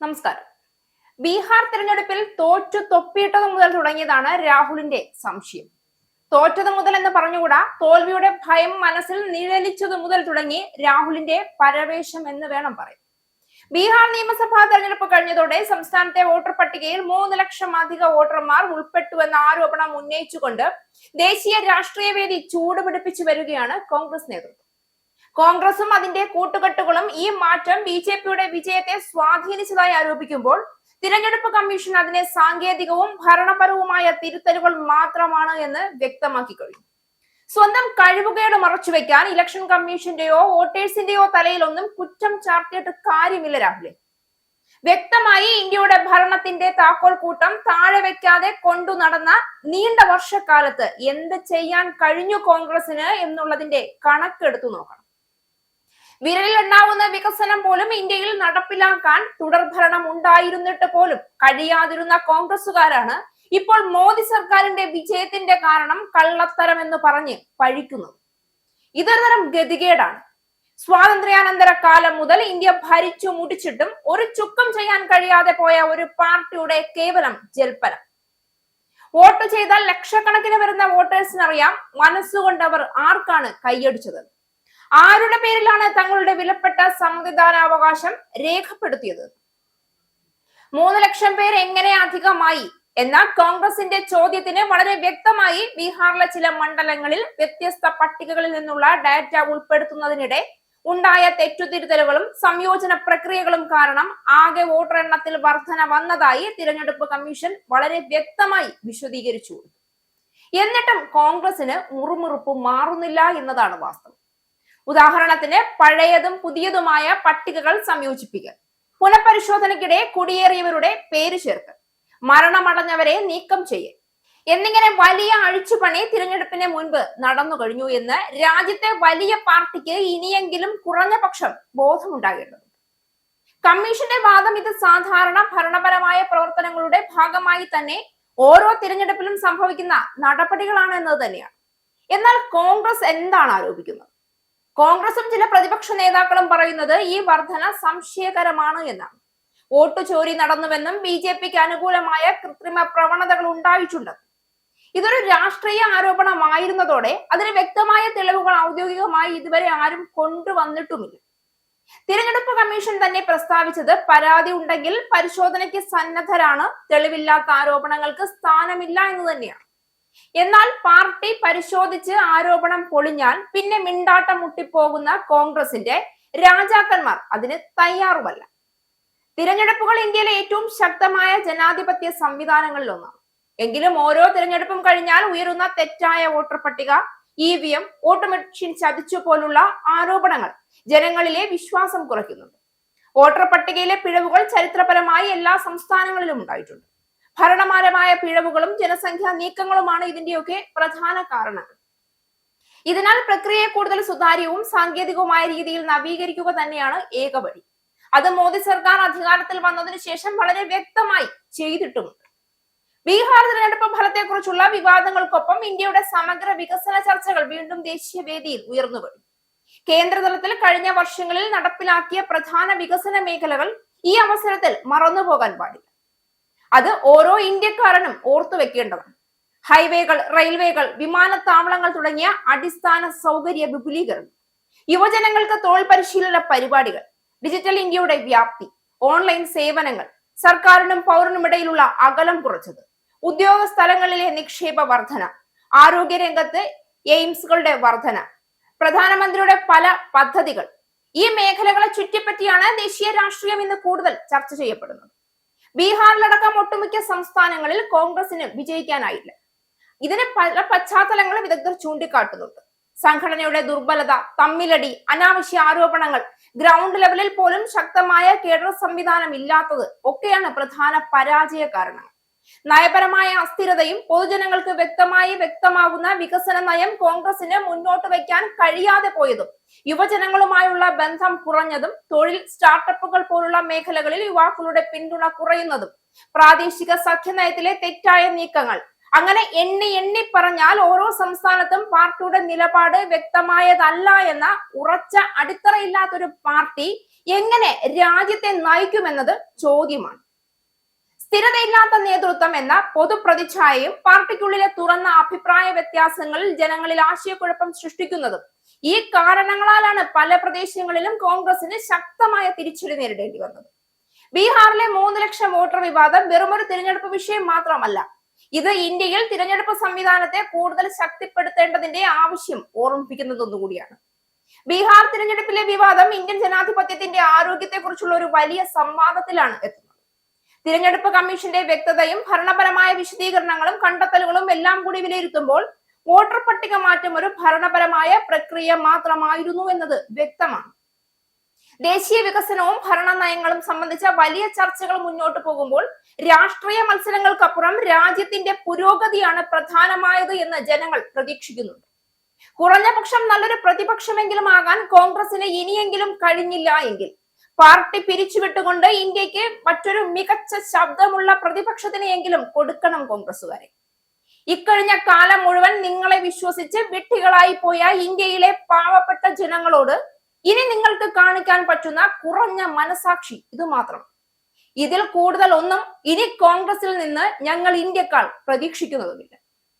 നമസ്കാരം. ബീഹാർ തെരഞ്ഞെടുപ്പിൽ തോറ്റു തൊപ്പിയിട്ടത് മുതൽ തുടങ്ങിയതാണ് രാഹുലിന്റെ സംശയം. തോറ്റത് മുതൽ എന്ന് പറഞ്ഞുകൂടാ, തോൽവിയുടെ ഭയം മനസ്സിൽ നിഴലിച്ചത് മുതൽ തുടങ്ങി രാഹുലിന്റെ പരവേശം എന്ന് വേണം പറയാൻ. ബീഹാർ നിയമസഭാ തെരഞ്ഞെടുപ്പ് കഴിഞ്ഞതോടെ സംസ്ഥാനത്തെ വോട്ടർ പട്ടികയിൽ 3 ലക്ഷം അധിക വോട്ടർമാർ ഉൾപ്പെട്ടുവെന്ന ആരോപണം ഉന്നയിച്ചുകൊണ്ട് ദേശീയ രാഷ്ട്രീയ വേദി ചൂടുപിടിപ്പിച്ചു വരികയാണ് കോൺഗ്രസ് നേതൃത്വം. കോൺഗ്രസും അതിന്റെ കൂട്ടുകെട്ടുകളും ഈ മാറ്റം ബി.ജെ.പിയുടെ വിജയത്തെ സ്വാധീനിച്ചതായി ആരോപിക്കുമ്പോൾ തിരഞ്ഞെടുപ്പ് കമ്മീഷൻ അതിനെ സാങ്കേതികവും ഭരണപരവുമായ തിരുത്തലുകൾ മാത്രമാണ് എന്ന് വ്യക്തമാക്കി കഴിഞ്ഞു. സ്വന്തം കഴിവുകേട് മറച്ചുവെക്കാൻ ഇലക്ഷൻ കമ്മീഷന്റെയോ വോട്ടേഴ്സിന്റെയോ തലയിലൊന്നും കുറ്റം ചാർത്തിയിട്ട് കാര്യമില്ല രാഹുലെ. വ്യക്തമായി ഇന്ത്യയുടെ ഭരണത്തിന്റെ താക്കോൽ കൂട്ടം താഴെ വെക്കാതെ കൊണ്ടു നടന്ന നീണ്ട വർഷക്കാലത്ത് എന്ത് ചെയ്യാൻ കഴിഞ്ഞു കോൺഗ്രസിന് എന്നുള്ളതിന്റെ കണക്കെടുത്തു നോക്കണം. വിരലിലെണ്ണാവുന്ന വികസനം പോലും ഇന്ത്യയിൽ നടപ്പിലാക്കാൻ തുടർഭരണം ഉണ്ടായിരുന്നിട്ട് പോലും കഴിയാതിരുന്ന കോൺഗ്രസുകാരാണ് ഇപ്പോൾ മോദി സർക്കാരിന്റെ വിജയത്തിന്റെ കാരണം കള്ളത്തരം എന്ന് പറഞ്ഞ് പഴിക്കുന്നത്. ഇതൊരു തരം ഗതികേടാണ്. സ്വാതന്ത്ര്യാനന്തര കാലം മുതൽ ഇന്ത്യ ഭരിച്ചു മുടിച്ചിട്ടും ഒരു ചുക്കം ചെയ്യാൻ കഴിയാതെ പോയ ഒരു പാർട്ടിയുടെ കേവലം ജൽപ്പനം. വോട്ട് ചെയ്താൽ ലക്ഷക്കണക്കിന് വരുന്ന വോട്ടേഴ്സിനറിയാം മനസ്സുകൊണ്ട് അവർ ആർക്കാണ് കൈയടിച്ചത്, ആരുടെ പേരിലാണ് തങ്ങളുടെ വിലപ്പെട്ട സമ്മതിദാനാവകാശം രേഖപ്പെടുത്തിയത്. 3 ലക്ഷം പേര് എങ്ങനെ അധികമായി എന്ന കോൺഗ്രസിന്റെ ചോദ്യത്തിന് വളരെ വ്യക്തമായി ബീഹാറിലെ ചില മണ്ഡലങ്ങളിൽ വ്യത്യസ്ത പട്ടികകളിൽ നിന്നുള്ള ഡാറ്റ ഉൾപ്പെടുത്തുന്നതിനിടെ ഉണ്ടായ തെറ്റുതിരുത്തലുകളും സംയോജന പ്രക്രിയകളും കാരണം ആകെ വോട്ടർ എണ്ണത്തിൽ വർധന വന്നതായി തിരഞ്ഞെടുപ്പ് കമ്മീഷൻ വളരെ വ്യക്തമായി വിശദീകരിച്ചു. എന്നിട്ടും കോൺഗ്രസിന് മുറുമുറുപ്പ് മാറുന്നില്ല എന്നതാണ് വാസ്തവം. ഉദാഹരണത്തിന് പഴയതും പുതിയതുമായ പട്ടികകൾ സംയോജിപ്പിക്കൽ, പുനഃപരിശോധനയ്ക്കിടെ കുടിയേറിയവരുടെ പേര് ചേർക്കൽ, മരണമടഞ്ഞവരെ നീക്കം ചെയ്യൽ എന്നിങ്ങനെ വലിയ അഴിച്ചുപണി തിരഞ്ഞെടുപ്പിന് മുൻപ് നടന്നു കഴിഞ്ഞു എന്ന് രാജ്യത്തെ വലിയ പാർട്ടിക്ക് ഇനിയെങ്കിലും കുറഞ്ഞ പക്ഷം ബോധമുണ്ടാകേണ്ടതുണ്ട്. കമ്മീഷന്റെ വാദം ഇത് സാധാരണ ഭരണപരമായ പ്രവർത്തനങ്ങളുടെ ഭാഗമായി തന്നെ ഓരോ തിരഞ്ഞെടുപ്പിലും സംഭവിക്കുന്ന നടപടികളാണ് എന്നത് തന്നെയാണ്. എന്നാൽ കോൺഗ്രസ് എന്താണ് ആരോപിക്കുന്നത്? കോൺഗ്രസും ചില പ്രതിപക്ഷ നേതാക്കളും പറയുന്നത് ഈ വർധന സംശയകരമാണ് എന്നാണ്. വോട്ട് ചോരി നടന്നുവെന്നും ബി.ജെ.പിക്ക് അനുകൂലമായ കൃത്രിമ പ്രവണതകൾ ഉണ്ടായിട്ടുണ്ടെന്നും. ഇതൊരു രാഷ്ട്രീയ ആരോപണമായിരുന്നതോടെ അതിന് വ്യക്തമായ തെളിവുകൾ ഔദ്യോഗികമായി ഇതുവരെ ആരും കൊണ്ടുവന്നിട്ടുമില്ല. തിരഞ്ഞെടുപ്പ് കമ്മീഷൻ തന്നെ പ്രസ്താവിച്ചത് പരാതി ഉണ്ടെങ്കിൽ പരിശോധനയ്ക്ക് സന്നദ്ധരാണ്, തെളിവില്ലാത്ത ആരോപണങ്ങൾക്ക് സ്ഥാനമില്ല എന്ന് തന്നെയാണ്. എന്നാൽ പാർട്ടി പരിശോധിച്ച് ആരോപണം പൊളിഞ്ഞാൽ പിന്നെ മിണ്ടാട്ടം മുട്ടിപ്പോകുന്ന കോൺഗ്രസിന്റെ രാജാക്കന്മാർ അതിന് തയ്യാറുമല്ല. തിരഞ്ഞെടുപ്പുകൾ ഇന്ത്യയിലെ ഏറ്റവും ശക്തമായ ജനാധിപത്യ സംവിധാനങ്ങളിൽ ഒന്നാണ്. എങ്കിലും ഓരോ തിരഞ്ഞെടുപ്പും കഴിഞ്ഞാൽ ഉയരുന്ന തെറ്റായ വോട്ടർ പട്ടിക, ഇ.വി.എം, വോട്ട് മെഷീൻ ചതിച്ചു പോലുള്ള ആരോപണങ്ങൾ ജനങ്ങളിലെ വിശ്വാസം കുറയ്ക്കുന്നുണ്ട്. വോട്ടർ പട്ടികയിലെ പിഴവുകൾ ചരിത്രപരമായി എല്ലാ സംസ്ഥാനങ്ങളിലും ഉണ്ടായിട്ടുണ്ട്. ഭരണപരമായ പിഴവുകളും ജനസംഖ്യാ നീക്കങ്ങളുമാണ് ഇതിന്റെയൊക്കെ പ്രധാന കാരണങ്ങൾ. ഇതിനാൽ പ്രക്രിയയെ കൂടുതൽ സുതാര്യവും സാങ്കേതികവുമായ രീതിയിൽ നവീകരിക്കുക തന്നെയാണ് ഏക വഴി. അത് മോദി സർക്കാർ അധികാരത്തിൽ വന്നതിന് ശേഷം വളരെ വ്യക്തമായി ചെയ്തിട്ടുമുണ്ട്. ബീഹാർ തിരഞ്ഞെടുപ്പ് ഫലത്തെക്കുറിച്ചുള്ള വിവാദങ്ങൾക്കൊപ്പം ഇന്ത്യയുടെ സമഗ്ര വികസന ചർച്ചകൾ വീണ്ടും ദേശീയ വേദിയിൽ ഉയർന്നു കഴിഞ്ഞു. കേന്ദ്രതലത്തിൽ കഴിഞ്ഞ വർഷങ്ങളിൽ നടപ്പിലാക്കിയ പ്രധാന വികസന മേഖലകൾ ഈ അവസരത്തിൽ മറന്നുപോകാൻ പാടില്ല. അത് ഓരോ ഇന്ത്യക്കാരനും ഓർത്തു വെക്കേണ്ടതാണ്. ഹൈവേകൾ, റെയിൽവേകൾ, വിമാനത്താവളങ്ങൾ തുടങ്ങിയ അടിസ്ഥാന സൗകര്യ വിപുലീകരണം, യുവജനങ്ങൾക്ക് തൊഴിൽ പരിശീലന പരിപാടികൾ, ഡിജിറ്റൽ ഇന്ത്യയുടെ വ്യാപ്തി, ഓൺലൈൻ സേവനങ്ങൾ, സർക്കാരിനും പൗരനുമിടയിലുള്ള അകലം കുറച്ചത്, ഉദ്യോഗ സ്ഥലങ്ങളിലെ നിക്ഷേപ വർധന, ആരോഗ്യരംഗത്ത് എയിംസുകളുടെ വർധന, പ്രധാനമന്ത്രിയുടെ പല പദ്ധതികൾ, ഈ മേഖലകളെ ചുറ്റിപ്പറ്റിയാണ് ദേശീയ രാഷ്ട്രീയം ഇന്ന് കൂടുതൽ ചർച്ച ചെയ്യപ്പെടുന്നത്. ബീഹാറിലടക്കം ഒട്ടുമിക്ക സംസ്ഥാനങ്ങളിൽ കോൺഗ്രസിന് വിജയിക്കാനായില്ല. ഇതിന് പല പശ്ചാത്തലങ്ങളും വിദഗ്ധർ ചൂണ്ടിക്കാട്ടുന്നുണ്ട്. സംഘടനയുടെ ദുർബലത, തമ്മിലടി, അനാവശ്യ ആരോപണങ്ങൾ, ഗ്രൗണ്ട് ലെവലിൽ പോലും ശക്തമായ കേഡർ സംവിധാനം ഇല്ലാത്തത് ഒക്കെയാണ് പ്രധാന പരാജയ കാരണങ്ങൾ. നയപരമായ അസ്ഥിരതയും പൊതുജനങ്ങൾക്ക് വ്യക്തമാകുന്ന വികസന നയം കോൺഗ്രസിന് മുന്നോട്ട് വയ്ക്കാൻ കഴിയാതെ പോയതും, യുവജനങ്ങളുമായുള്ള ബന്ധം കുറഞ്ഞതും, തൊഴിൽ, സ്റ്റാർട്ടപ്പുകൾ പോലുള്ള മേഖലകളിൽ യുവാക്കളുടെ പിന്തുണ കുറയുന്നതും, പ്രാദേശിക സഖ്യനയത്തിലെ തെറ്റായ നീക്കങ്ങൾ, അങ്ങനെ എണ്ണി പറഞ്ഞാൽ ഓരോ സംസ്ഥാനത്തും പാർട്ടിയുടെ നിലപാട് വ്യക്തമായതല്ല എന്ന ഉറച്ച അടിത്തറയില്ലാത്തൊരു പാർട്ടി എങ്ങനെ രാജ്യത്തെ നയിക്കുമെന്നത് ചോദ്യമാണ്. സ്ഥിരതയില്ലാത്ത നേതൃത്വം എന്ന പൊതുപ്രതിച്ഛായയും പാർട്ടിക്കുള്ളിലെ തുറന്ന അഭിപ്രായ വ്യത്യാസങ്ങളിൽ ജനങ്ങളിൽ ആശയക്കുഴപ്പം സൃഷ്ടിക്കുന്നതും ഈ കാരണങ്ങളാലാണ് പല പ്രദേശങ്ങളിലും കോൺഗ്രസിന് ശക്തമായ തിരിച്ചടി നേരിടേണ്ടി വന്നത്. ബീഹാറിലെ 3 ലക്ഷം വോട്ടർ വിവാദം വെറുമൊരു തിരഞ്ഞെടുപ്പ് വിഷയം മാത്രമല്ല, ഇത് ഇന്ത്യയിൽ തിരഞ്ഞെടുപ്പ് സംവിധാനത്തെ കൂടുതൽ ശക്തിപ്പെടുത്തേണ്ടതിന്റെ ആവശ്യം ഓർമ്മിപ്പിക്കുന്നതൊന്നുകൂടിയാണ്. ബീഹാർ തിരഞ്ഞെടുപ്പിലെ വിവാദം ഇന്ത്യൻ ജനാധിപത്യത്തിന്റെ ആരോഗ്യത്തെക്കുറിച്ചുള്ള ഒരു വലിയ സംവാദത്തിലാണ് എത്തുന്നത്. തിരഞ്ഞെടുപ്പ് കമ്മീഷന്റെ വ്യക്തതയും ഭരണപരമായ വിശദീകരണങ്ങളും കണ്ടെത്തലുകളും എല്ലാം കൂടി വിലയിരുത്തുമ്പോൾ വോട്ടർ പട്ടിക മാറ്റം ഒരു ഭരണപരമായ പ്രക്രിയ മാത്രമായിരുന്നു എന്നത് വ്യക്തമാണ്. ദേശീയ വികസനവും ഭരണ നയങ്ങളും സംബന്ധിച്ച വലിയ ചർച്ചകൾ മുന്നോട്ട് പോകുമ്പോൾ രാഷ്ട്രീയ മത്സരങ്ങൾക്കപ്പുറം രാജ്യത്തിന്റെ പുരോഗതിയാണ് പ്രധാനമായത് എന്ന് ജനങ്ങൾ പ്രതീക്ഷിക്കുന്നുണ്ട്. കുറഞ്ഞ പക്ഷം നല്ലൊരു പ്രതിപക്ഷമെങ്കിലും ആകാൻ കോൺഗ്രസിന് ഇനിയെങ്കിലും കഴിഞ്ഞില്ല എങ്കിൽ പാർട്ടി പിരിച്ചുവിട്ടുകൊണ്ട് ഇന്ത്യക്ക് മറ്റൊരു മികച്ച ശബ്ദമുള്ള പ്രതിപക്ഷത്തിനെയെങ്കിലും കൊടുക്കണം കോൺഗ്രസുകാരെ. ഇക്കഴിഞ്ഞ കാലം മുഴുവൻ നിങ്ങളെ വിശ്വസിച്ച് വിഡ്ഢികളായി പോയ ഇന്ത്യയിലെ പാവപ്പെട്ട ജനങ്ങളോട് ഇനി നിങ്ങൾക്ക് കാണിക്കാൻ പറ്റുന്ന കുറഞ്ഞ മനസാക്ഷി ഇത് മാത്രം. ഇതിൽ കൂടുതൽ ഒന്നും ഇനി കോൺഗ്രസിൽ നിന്ന് ഞങ്ങൾ ഇന്ത്യക്കാർ പ്രതീക്ഷിക്കുന്നതുമില്ല.